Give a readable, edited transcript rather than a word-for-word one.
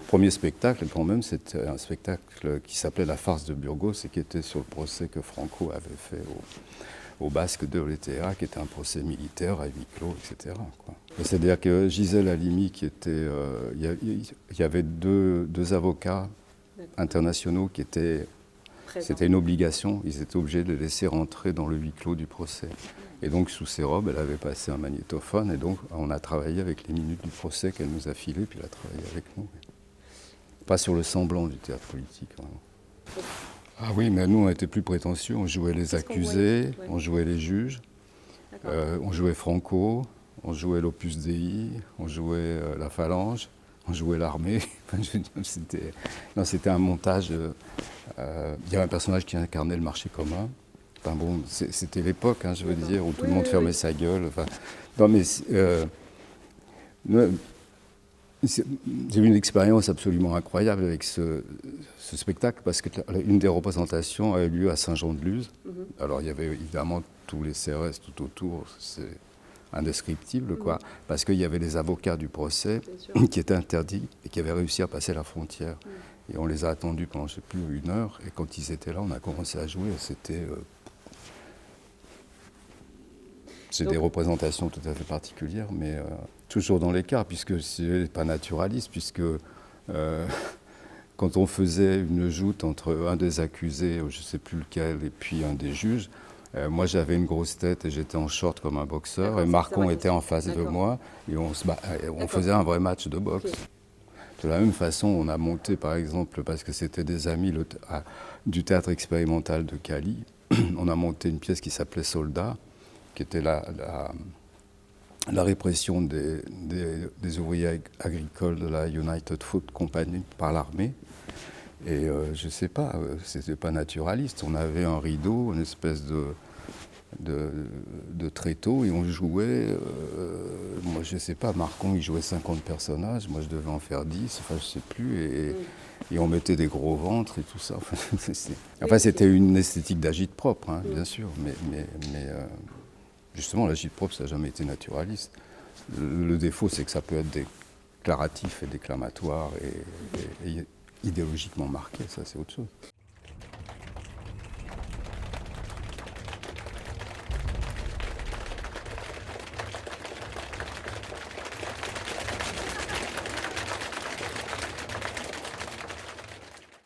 premier spectacle, quand même, c'était un spectacle qui s'appelait La farce de Burgos et qui était sur le procès que Franco avait fait au Basque de l'ETA, qui était un procès militaire à huis clos, etc. C'est-à-dire que Gisèle Halimi, qui était, il y avait deux avocats internationaux qui étaient, c'était une obligation, ils étaient obligés de laisser rentrer dans le huis clos du procès. Et donc sous ses robes, elle avait passé un magnétophone et donc on a travaillé avec les minutes du procès qu'elle nous a filées, puis elle a travaillé avec nous. Pas sur le semblant du théâtre politique. Vraiment. Ah oui, mais nous on était plus prétentieux, on jouait les accusés, on jouait les juges, on jouait Franco, on jouait l'Opus Dei, on jouait la Phalange, on jouait l'armée. C'était un montage. Il y avait un personnage qui incarnait le marché commun. Enfin bon, c'était l'époque, hein, je veux dire, où tout le monde fermait sa gueule. Enfin, non mais j'ai eu une expérience absolument incroyable avec ce spectacle parce qu'une des représentations a eu lieu à Saint-Jean-de-Luz. Alors il y avait évidemment tous les CRS tout autour, c'est indescriptible, quoi, parce qu'il y avait les avocats du procès qui étaient interdits et qui avaient réussi à passer la frontière. Et on les a attendus pendant, je ne sais plus, 1 heure. Et quand ils étaient là, on a commencé à jouer. C'était des représentations tout à fait particulières, mais toujours dans l'écart, puisque c'est pas naturaliste, puisque quand on faisait une joute entre un des accusés, je ne sais plus lequel, et puis un des juges, moi j'avais une grosse tête et j'étais en short comme un boxeur, et Marcon était en face de moi, et on faisait un vrai match de boxe. De la même façon, on a monté, par exemple, parce que c'était des amis du théâtre expérimental de Cali, on a monté une pièce qui s'appelait Soldats, qui était la répression des ouvriers agricoles de la United Fruit Company par l'armée. Et je ne sais pas, c'était pas naturaliste. On avait un rideau, une espèce de tréteau, et on jouait, moi je ne sais pas, Marcon il jouait 50 personnages, moi je devais en faire 10, enfin je ne sais plus, et on mettait des gros ventres et tout ça. Enfin c'était une esthétique d'agite-propre, hein, bien sûr, mais justement l'agite-propre ça n'a jamais été naturaliste. Le défaut c'est que ça peut être déclaratif et déclamatoire et idéologiquement marqué, ça c'est autre chose.